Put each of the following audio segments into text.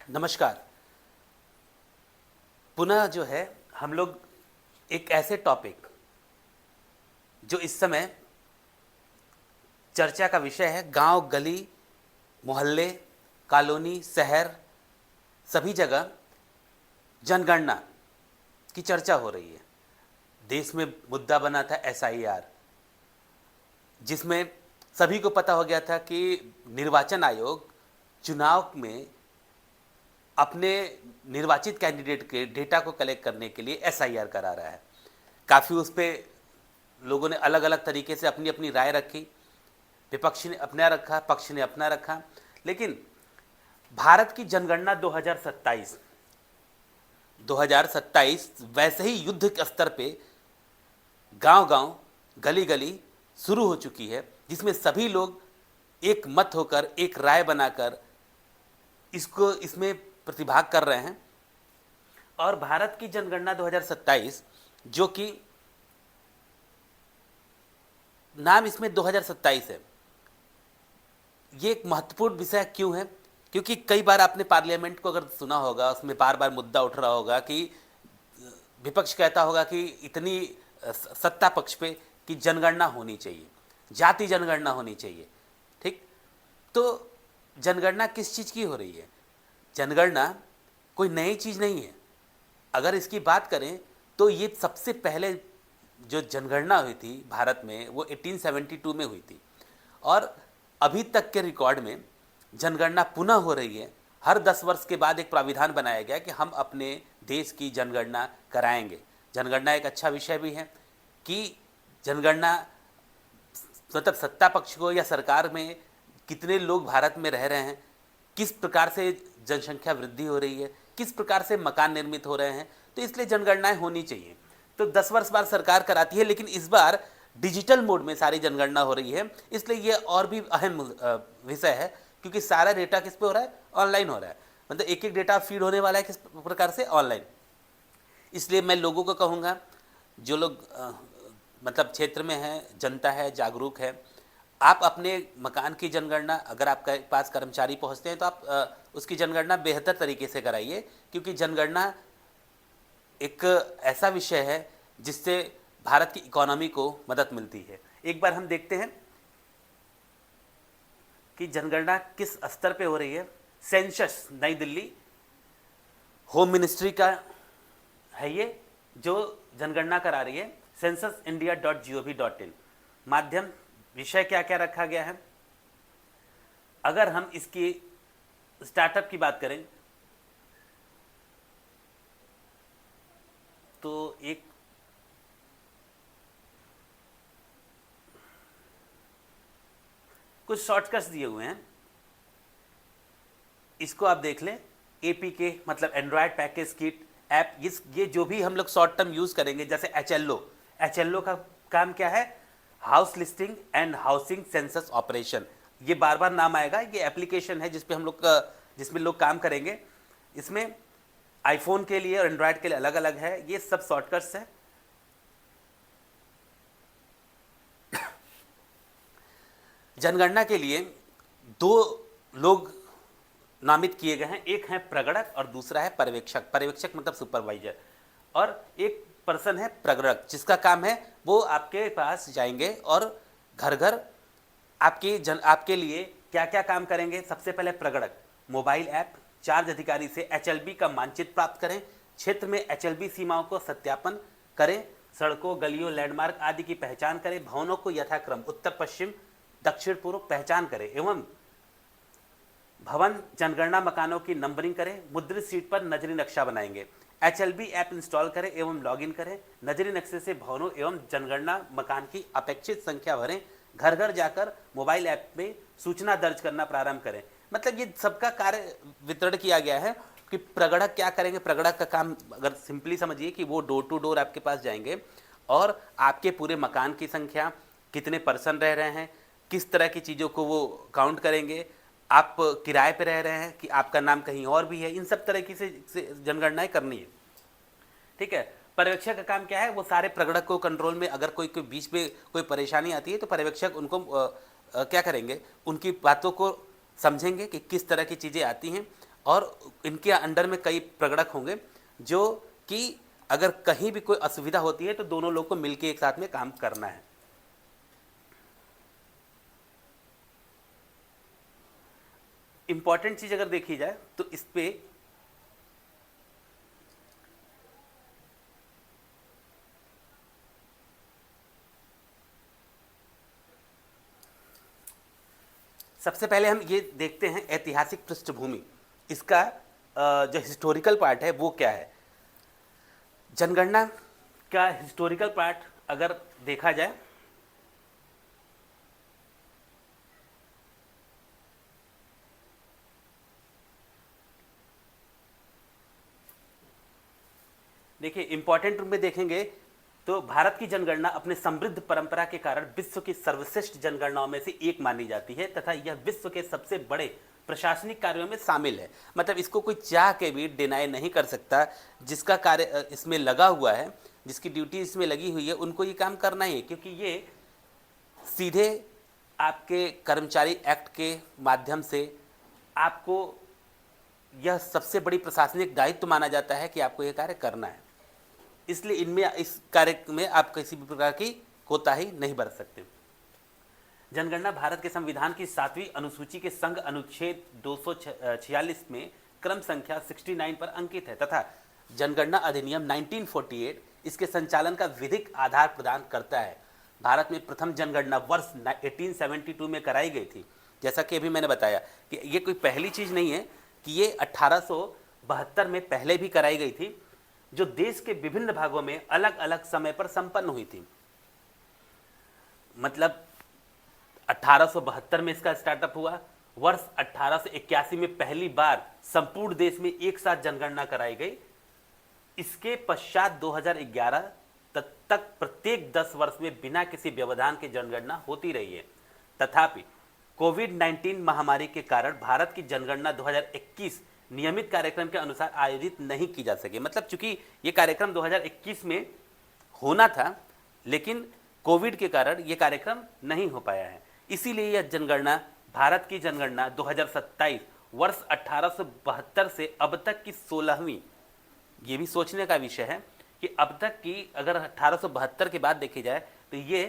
नमस्कार। पुनः जो है हम लोग एक ऐसे टॉपिक जो इस समय चर्चा का विषय है, गांव, गली, मोहल्ले, कॉलोनी, शहर, सभी जगह जनगणना की चर्चा हो रही है। देश में मुद्दा बना था एसआईआर, जिसमें सभी को पता हो गया था कि निर्वाचन आयोग चुनाव में अपने निर्वाचित कैंडिडेट के डेटा को कलेक्ट करने के लिए एसआईआर करा रहा है। काफ़ी उस पर लोगों ने अलग अलग तरीके से अपनी अपनी राय रखी। विपक्ष ने अपना रखा, पक्ष ने अपना रखा। लेकिन भारत की जनगणना 2027 वैसे ही युद्ध के स्तर पे गांव गांव, गली गली शुरू हो चुकी है, जिसमें सभी लोग एक मत होकर, एक राय बनाकर इसमें प्रतिभाग कर रहे हैं। और भारत की जनगणना 2027, जो कि नाम इसमें 2027 है, ये एक महत्वपूर्ण विषय क्यों है? क्योंकि कई बार आपने पार्लियामेंट को अगर सुना होगा, उसमें बार बार मुद्दा उठ रहा होगा कि विपक्ष कहता होगा कि इतनी सत्ता पक्ष पे कि जनगणना होनी चाहिए, जाति जनगणना होनी चाहिए। ठीक, तो जनगणना किस चीज़ की हो रही है? जनगणना कोई नई चीज़ नहीं है। अगर इसकी बात करें तो ये सबसे पहले जो जनगणना हुई थी भारत में वो 1872 में हुई थी, और अभी तक के रिकॉर्ड में जनगणना पुनः हो रही है। हर 10 वर्ष के बाद एक प्राविधान बनाया गया कि हम अपने देश की जनगणना कराएंगे। जनगणना एक अच्छा विषय भी है कि जनगणना मतलब सत्ता पक्ष को या सरकार में कितने लोग भारत में रह रहे हैं, किस प्रकार से जनसंख्या वृद्धि हो रही है, किस प्रकार से मकान निर्मित हो रहे हैं, तो इसलिए जनगणनाएं होनी चाहिए। तो 10 वर्ष बाद सरकार कराती है, लेकिन इस बार डिजिटल मोड में सारी जनगणना हो रही है। इसलिए ये और भी अहम विषय है, क्योंकि सारा डेटा किस पे हो रहा है? ऑनलाइन हो रहा है। मतलब एक एक डेटा फीड होने वाला है किस प्रकार से? ऑनलाइन। इसलिए मैं लोगों को कहूँगा, जो लोग मतलब क्षेत्र में हैं, जनता है, जागरूक है, आप अपने मकान की जनगणना, अगर आपके पास कर्मचारी पहुंचते हैं तो आप उसकी जनगणना बेहतर तरीके से कराइए, क्योंकि जनगणना एक ऐसा विषय है जिससे भारत की इकोनॉमी को मदद मिलती है। एक बार हम देखते हैं कि जनगणना किस स्तर पे हो रही है। सेंसस नई दिल्ली, होम मिनिस्ट्री का है ये जो जनगणना करा रही है। censusindia.gov.in माध्यम, विषय क्या क्या रखा गया है। अगर हम इसकी स्टार्टअप की बात करें तो एक कुछ शॉर्टकट्स दिए हुए हैं, इसको आप देख लें। एपीके मतलब एंड्रॉयड पैकेज किट ऐप, ये जो भी हम लोग शॉर्ट टर्म यूज करेंगे, जैसे एचएलओ का काम क्या है? House listing and housing census operation. ये बार बार नाम आएगा। ये एप्लीकेशन है जिसमें लोग काम करेंगे। इसमें आईफोन के लिए और एंड्रॉयड के लिए अलग अलग है। ये सब शॉर्टकट्स है। जनगणना के लिए 2 लोग नामित किए गए हैं, एक है प्रगणक और दूसरा है पर्यवेक्षक। पर्यवेक्षक मतलब सुपरवाइजर, और एक पर्सन है प्रगणक, जिसका काम है वो आपके पास जाएंगे और घर घर आपके लिए क्या क्या काम करेंगे। सबसे पहले प्रगणक मोबाइल ऐप, चार्ज अधिकारी से एचएलबी का मानचित्र प्राप्त करें, क्षेत्र में एचएलबी सीमाओं को सत्यापन करें, सड़कों, गलियों, लैंडमार्क आदि की पहचान करें, भवनों को यथाक्रम उत्तर पश्चिम, दक्षिण पूर्व पहचान करें एवं भवन जनगणना मकानों की नंबरिंग करें, मुद्रित सीट पर नजरी नक्शा बनाएंगे, एचएलबी ऐप इंस्टॉल करें एवं लॉगिन करें, नजरी नक्शे से भवनों एवं जनगणना मकान की अपेक्षित संख्या भरें, घर घर जाकर मोबाइल ऐप में सूचना दर्ज करना प्रारंभ करें। मतलब ये सबका कार्य वितरण किया गया है कि प्रगणक क्या करेंगे। प्रगणक का काम अगर सिंपली समझिए कि वो डोर टू डोर आपके पास जाएंगे और आपके पूरे मकान की संख्या, कितने पर्सन रह रहे हैं, किस तरह की चीज़ों को वो काउंट करेंगे, आप किराए पे रह रहे हैं कि आपका नाम कहीं और भी है, इन सब तरीके से जनगणनाएं करनी है। ठीक है। पर्यवेक्षक का काम क्या है? वो सारे प्रगणक को कंट्रोल में, अगर कोई बीच में कोई परेशानी आती है तो पर्यवेक्षक उनको क्या करेंगे, उनकी बातों को समझेंगे कि किस तरह की चीज़ें आती हैं और इनके अंडर में कई प्रगणक होंगे जो कि अगर कहीं भी कोई असुविधा होती है तो दोनों लोग को मिलकर एक साथ में काम करना है। इंपॉर्टेंट चीज अगर देखी जाए तो इस पे सबसे पहले हम ये देखते हैं ऐतिहासिक पृष्ठभूमि, इसका जो हिस्टोरिकल पार्ट है वो क्या है। जनगणना का हिस्टोरिकल पार्ट अगर देखा जाए देखिए इंपॉर्टेंट रूप में देखेंगे तो भारत की जनगणना अपने समृद्ध परंपरा के कारण विश्व की सर्वश्रेष्ठ जनगणनाओं में से एक मानी जाती है तथा यह विश्व के सबसे बड़े प्रशासनिक कार्यों में शामिल है। मतलब इसको कोई चाह के भी डिनाई नहीं कर सकता, जिसका कार्य इसमें लगा हुआ है, जिसकी ड्यूटी इसमें लगी हुई है, उनको ये काम करना ही है, क्योंकि ये सीधे आपके कर्मचारी एक्ट के माध्यम से आपको यह सबसे बड़ी प्रशासनिक दायित्व माना जाता है कि आपको यह कार्य करना है। इसलिए इनमें इस कार्य में आप किसी भी प्रकार की कोताही नहीं बरत सकते। जनगणना भारत के संविधान की 7वीं अनुसूची के संघ अनुच्छेद 246 में क्रम संख्या 69 पर अंकित है तथा जनगणना अधिनियम 1948 इसके संचालन का विधिक आधार प्रदान करता है। भारत में प्रथम जनगणना वर्ष 1872 में कराई गई थी। जैसा कि अभी मैंने बताया कि ये कोई पहली चीज़ नहीं है कि ये 1872 में पहले भी कराई गई थी, जो देश के विभिन्न भागों में अलग अलग समय पर संपन्न हुई थी। मतलब 1872 में इसका स्टार्टअप हुआ, वर्ष 1881 में पहली बार संपूर्ण देश में एक साथ जनगणना कराई गई। इसके पश्चात 2011 तक प्रत्येक 10 वर्ष में बिना किसी व्यवधान के जनगणना होती रही है। तथापि कोविड-19 महामारी के कारण भारत की जनगणना 2021 नियमित कार्यक्रम के अनुसार आयोजित नहीं की जा सके। मतलब चूंकि ये कार्यक्रम 2021 में होना था, लेकिन कोविड के कारण ये कार्यक्रम नहीं हो पाया है। इसीलिए यह जनगणना, भारत की जनगणना 2027 वर्ष 1872 से अब तक की 16वीं, ये भी सोचने का विषय है कि अब तक की अगर 1872 के बाद देखी जाए तो ये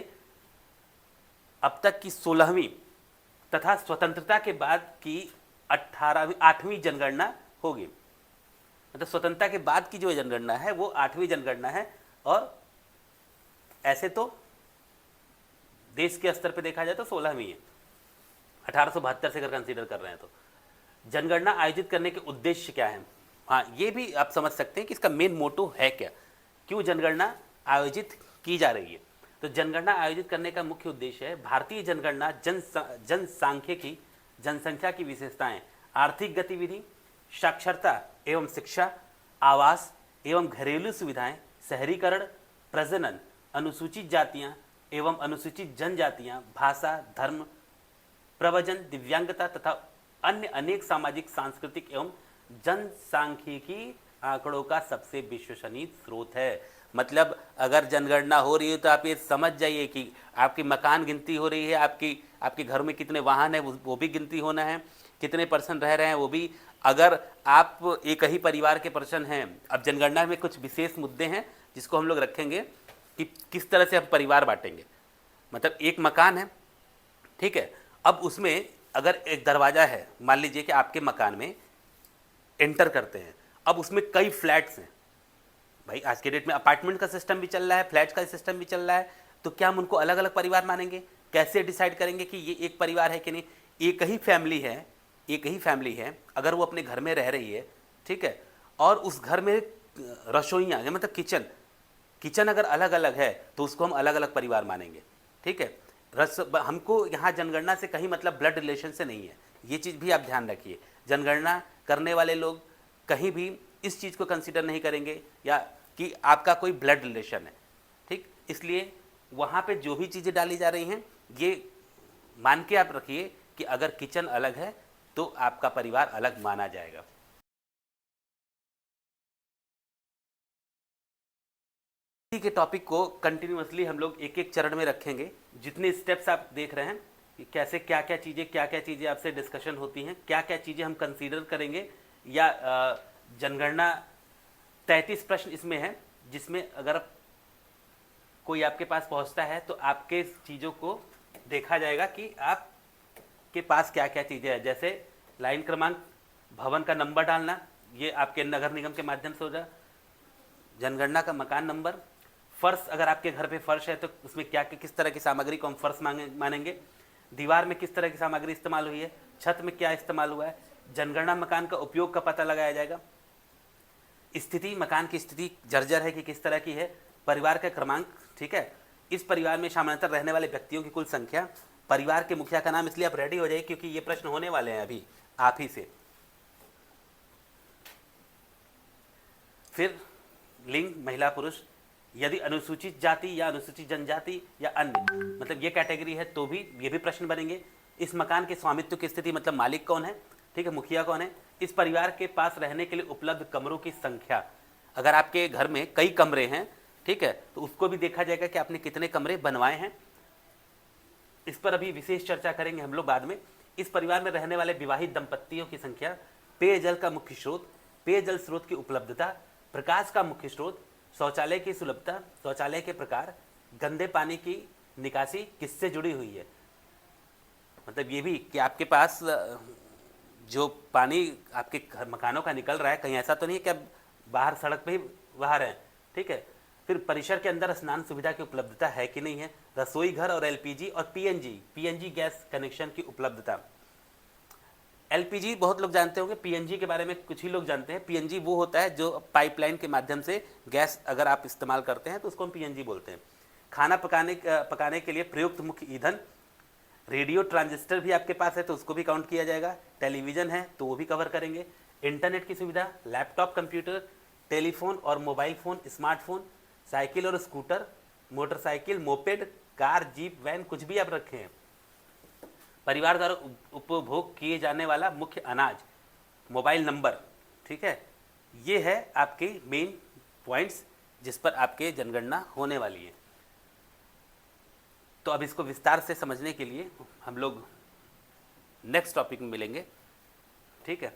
अब तक की 16वीं तथा स्वतंत्रता के बाद की 8वीं जनगणना होगी। मतलब स्वतंत्रता के बाद की जो जनगणना है वो 8वीं जनगणना है, और ऐसे तो देश के स्तर पे देखा जाए तो 16वीं है, 1872 से अगर कंसीडर कर रहे हैं तो। जनगणना आयोजित करने के उद्देश्य क्या है? हाँ, ये भी आप समझ सकते हैं कि इसका मेन मोटो है क्या, क्यों जनगणना आयोजित की जा रही है। तो जनगणना आयोजित करने का मुख्य उद्देश्य है भारतीय जनगणना जनसांख्यिकी, जनसंख्या की विशेषताएं, आर्थिक गतिविधि, साक्षरता एवं शिक्षा, आवास एवं घरेलू सुविधाएं, शहरीकरण, प्रजनन, अनुसूचित जातियां एवं अनुसूचित जनजातियां, भाषा, धर्म, प्रवचन, दिव्यांगता तथा अन्य अनेक सामाजिक, सांस्कृतिक एवं जनसांख्यिकी आंकड़ों का सबसे विश्वसनीय स्रोत है। मतलब अगर जनगणना हो रही है तो आप ये समझ जाइए कि आपकी मकान गिनती हो रही है, आपके घर में कितने वाहन है वो भी गिनती होना है, कितने पर्सन रह रहे हैं वो भी। अगर आप एक ही परिवार के पर्सन हैं, अब जनगणना में कुछ विशेष मुद्दे हैं जिसको हम लोग रखेंगे कि किस तरह से हम परिवार बांटेंगे। मतलब एक मकान है, ठीक है, अब उसमें अगर एक दरवाज़ा है, मान लीजिए कि आपके मकान में एंटर करते हैं, अब उसमें कई फ्लैट्स हैं। भाई आज के डेट में अपार्टमेंट का सिस्टम भी चल रहा है, फ्लैट्स का सिस्टम भी चल रहा है, तो क्या हम उनको अलग अलग परिवार मानेंगे? कैसे डिसाइड करेंगे कि ये एक परिवार है कि नहीं? एक ही फैमिली है, अगर वो अपने घर में रह रही है, ठीक है, और उस घर में रसोइयाँ मतलब किचन अगर अलग अलग है तो उसको हम अलग अलग परिवार मानेंगे, ठीक है। हमको यहाँ जनगणना से कहीं मतलब ब्लड रिलेशन से नहीं है, ये चीज़ भी आप ध्यान रखिए। जनगणना करने वाले लोग कहीं भी इस चीज़ को कंसीडर नहीं करेंगे या कि आपका कोई ब्लड रिलेशन है, ठीक। इसलिए वहाँ पे जो भी चीज़ें डाली जा रही हैं ये मान के आप रखिए कि अगर किचन अलग है तो आपका परिवार अलग माना जाएगा। के टॉपिक को कंटिन्यूअसली हम लोग एक एक चरण में रखेंगे। जितने स्टेप्स आप देख रहे हैं कि कैसे क्या क्या चीज़ें आपसे डिस्कशन होती हैं, क्या क्या चीज़ें हम कंसीडर करेंगे या जनगणना 33 प्रश्न इसमें है, जिसमें अगर कोई आपके पास पहुंचता है तो आपके चीज़ों को देखा जाएगा कि आपके पास क्या क्या चीज़ें हैं, जैसे लाइन क्रमांक, भवन का नंबर डालना, ये आपके नगर निगम के माध्यम से हो जाए, जनगणना का मकान नंबर, फर्श, अगर आपके घर पे फर्श है तो उसमें क्या किस तरह की सामग्री को हम फर्श मानेंगे, दीवार में किस तरह की सामग्री इस्तेमाल हुई है, छत में क्या इस्तेमाल हुआ है, जनगणना मकान का उपयोग का पता लगाया जाएगा, स्थिति, मकान की स्थिति जर्जर है कि किस तरह की है, परिवार का क्रमांक, ठीक है, इस परिवार में सामान्यतः रहने वाले व्यक्तियों की कुल संख्या, परिवार के मुखिया का नाम, इसलिए आप रेडी हो जाइए क्योंकि ये प्रश्न होने वाले हैं अभी आप ही से। फिर लिंग, महिला पुरुष, यदि अनुसूचित जाति या अनुसूचित जनजाति या अन्य, मतलब ये कैटेगरी है तो भी ये भी प्रश्न बनेंगे। इस मकान के स्वामित्व की स्थिति, मतलब मालिक कौन है, ठीक है, मुखिया कौन है, इस परिवार के पास रहने के लिए उपलब्ध कमरों की संख्या, अगर आपके घर में कई कमरे हैं, ठीक है, तो उसको भी देखा जाएगा कि आपने कितने कमरे बनवाए हैं। इस पर अभी विशेष चर्चा करेंगे हम लोग बाद में। इस परिवार में रहने वाले विवाहित दंपतियों की संख्या, पेयजल का मुख्य स्रोत, पेयजल स्रोत की उपलब्धता, प्रकाश का मुख्य स्रोत, शौचालय की सुलभता, शौचालय के प्रकार, गंदे पानी की निकासी किससे जुड़ी हुई है, मतलब ये भी कि आपके पास जो पानी आपके घर मकानों का निकल रहा है, कहीं ऐसा तो नहीं है कि अब बाहर सड़क पे ही बहा रहे हैं, ठीक है। फिर परिसर के अंदर स्नान सुविधा की उपलब्धता है कि नहीं है, रसोई घर और एलपीजी और पीएनजी गैस कनेक्शन की उपलब्धता। एलपीजी बहुत लोग जानते होंगे, पीएनजी के बारे में कुछ ही लोग जानते हैं। पीएनजी वो होता है जो पाइपलाइन के माध्यम से गैस अगर आप इस्तेमाल करते हैं तो उसको हम पीएनजी बोलते हैं। खाना पकाने के लिए प्रयुक्त मुख्य ईंधन, रेडियो ट्रांजिस्टर भी आपके पास है तो उसको भी काउंट किया जाएगा, टेलीविज़न है तो वो भी कवर करेंगे, इंटरनेट की सुविधा, लैपटॉप, कंप्यूटर, टेलीफोन और मोबाइल फ़ोन, स्मार्टफोन, साइकिल और scooter, motorcycle, moped, car, jeep, van, कुछ भी आप रखे हैं, परिवार द्वारा उपभोग किए जाने वाला मुख्य अनाज, मोबाइल नंबर, ठीक है। ये है आपके मेन पॉइंट्स जिस पर आपके जनगणना होने वाली है। तो अब इसको विस्तार से समझने के लिए हम लोग नेक्स्ट टॉपिक में मिलेंगे, ठीक है।